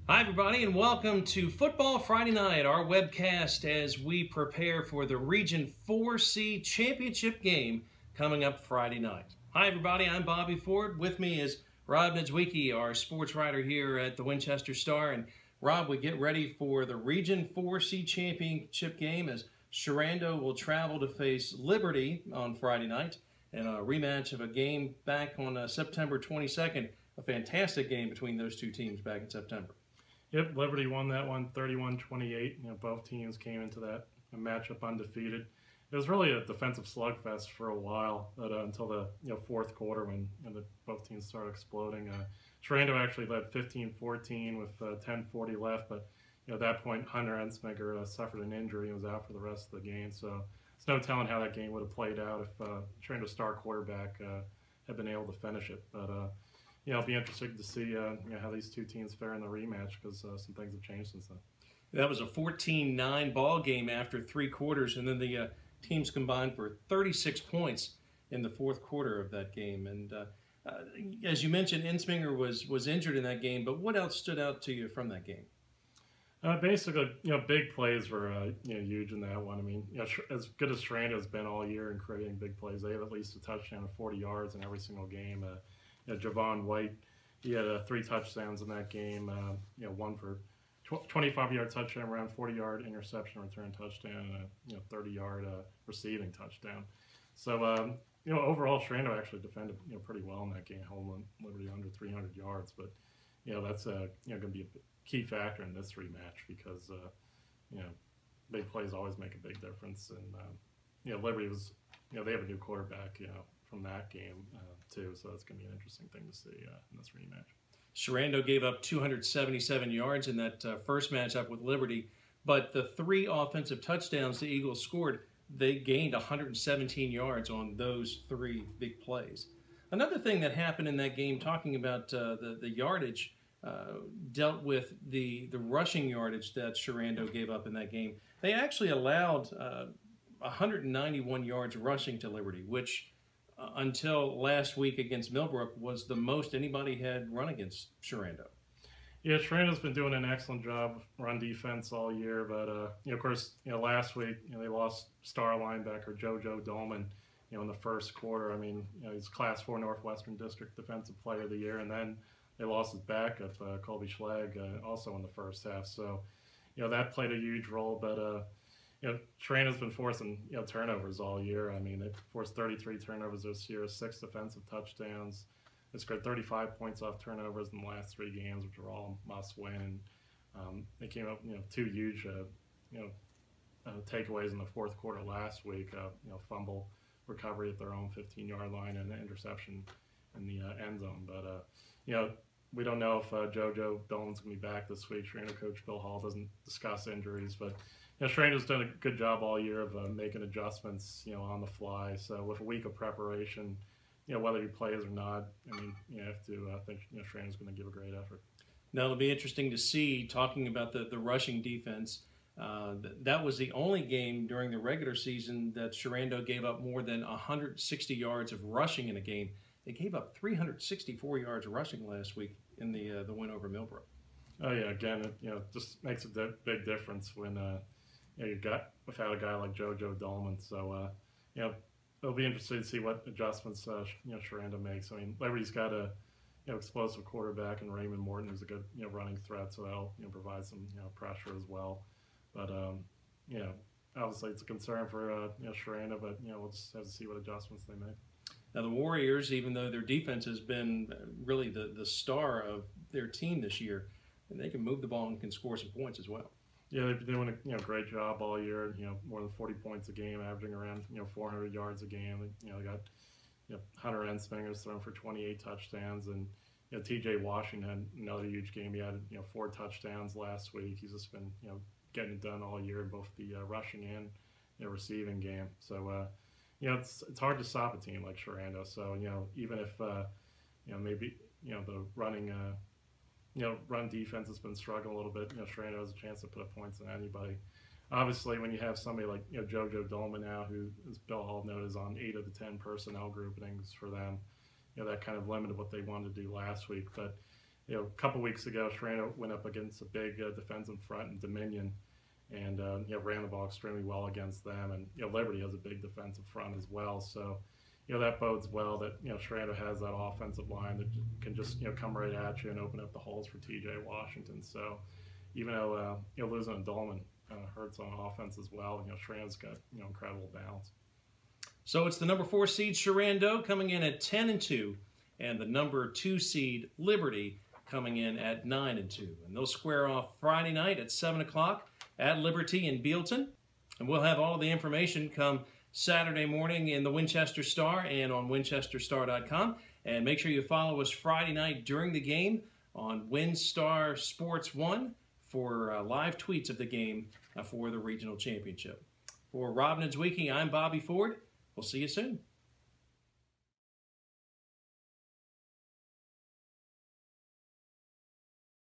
Hi everybody and welcome to Football Friday Night, our webcast as we prepare for the Region 4C Championship game coming up Friday night. Hi everybody, I'm Bobby Ford. With me is Rob Niedzwiecki, our sports writer here at the Winchester Star. And Rob, we get ready for the Region 4C Championship game as Sherando will travel to face Liberty on Friday night in a rematch of a game back on September 22nd. A fantastic game between those two teams back in September. Yep, Liberty won that one 31-28. Both teams came into that matchup undefeated. It was really a defensive slugfest for a while, until the fourth quarter when both teams started exploding. Sherando actually led 15-14 with 10:40 left, but at that point Hunter Ensminger suffered an injury and was out for the rest of the game. So it's no telling how that game would have played out if Sherando's star quarterback had been able to finish it. But it'll be interesting to see how these two teams fare in the rematch because some things have changed since then. That was a 14-9 ball game after three quarters, and then the teams combined for 36 points in the fourth quarter of that game. And as you mentioned, Ensminger was injured in that game, but what else stood out to you from that game? Basically, big plays were huge in that one. I mean, as good as Sherando's been all year in creating big plays, they have at least a touchdown of 40 yards in every single game. Javon White, he had 3 touchdowns in that game. One for 25-yard touchdown, around 40-yard interception return touchdown, and a 30-yard receiving touchdown. So overall, Sherando actually defended pretty well in that game, holding Liberty under 300 yards. But that's going to be a key factor in this rematch because big plays always make a big difference. And Liberty was they have a new quarterback from that game too, so that's going to be an interesting thing to see in this rematch. Sherando gave up 277 yards in that first matchup with Liberty, but the 3 offensive touchdowns the Eagles scored, they gained 117 yards on those 3 big plays. Another thing that happened in that game, talking about the yardage, dealt with the rushing yardage that Sherando gave up in that game. They actually allowed 191 yards rushing to Liberty, which until last week against Millbrook was the most anybody had run against Sherando. Yeah, Sherando's been doing an excellent job run defense all year, but of course, last week they lost star linebacker JoJo Dolman, in the first quarter. I mean, he's Class 4 Northwestern District Defensive Player of the Year, and then they lost his backup, Colby Schlag, also in the first half. So, that played a huge role, but Sherando's been forcing turnovers all year. I mean, they've forced 33 turnovers this year, 6 defensive touchdowns. They scored 35 points off turnovers in the last 3 games, which are all must-win. They came up, 2 huge, takeaways in the fourth quarter last week. Fumble recovery at their own 15-yard line and an interception in the end zone. But we don't know if JoJo Dolan's going to be back this week. Sherando coach Bill Hall doesn't discuss injuries, but Sherando's done a good job all year of making adjustments, on the fly. So with a week of preparation, whether he plays or not, I mean, you have to think Sherando's going to give a great effort. Now it'll be interesting to see, talking about the rushing defense. That was the only game during the regular season that Sherando gave up more than 160 yards of rushing in a game. They gave up 364 yards rushing last week in the win over Millbrook. Oh yeah, again, it just makes a big difference when you got without a guy like JoJo Dolman. So it'll be interesting to see what adjustments Sherando makes. I mean, Liberty's got a explosive quarterback and Raymond Morton, who's a good running threat, so that'll provide some pressure as well. But obviously it's a concern for Sherando, but we'll just have to see what adjustments they make. Now the Warriors, even though their defense has been really the star of their team this year, and they can move the ball and can score some points as well. Yeah, they've been doing a great job all year. More than 40 points a game, averaging around 400 yards a game. They got Hunter Ensminger throwing for 28 touchdowns, and T.J. Washington had another huge game. He had 4 touchdowns last week. He's just been getting it done all year in both the rushing and receiving game. So it's hard to stop a team like Sherando. So even if maybe the running run defense has been struggling a little bit. Sherando has a chance to put up points on anybody. Obviously, when you have somebody like JoJo Dolman now, who, as Bill Hall noted, is on 8 of the 10 personnel groupings for them, that kind of limited what they wanted to do last week. But a couple weeks ago, Sherando went up against a big defensive front in Dominion, and ran the ball extremely well against them. And Liberty has a big defensive front as well, so that bodes well that Sherando has that offensive line that can just come right at you and open up the holes for T.J. Washington. So even though losing a Dolman hurts on offense as well, Sherando's got incredible balance. So it's the number 4 seed Sherando coming in at 10-2, and the number 2 seed Liberty coming in at 9-2, and they'll square off Friday night at 7 o'clock at Liberty in Bealton, and we'll have all of the information come Saturday morning in the Winchester Star and on winchesterstar.com. And make sure you follow us Friday night during the game on WinStar Sports 1 for live tweets of the game for the regional championship. For Rob Niedzwiecki, I'm Bobby Ford. We'll see you soon.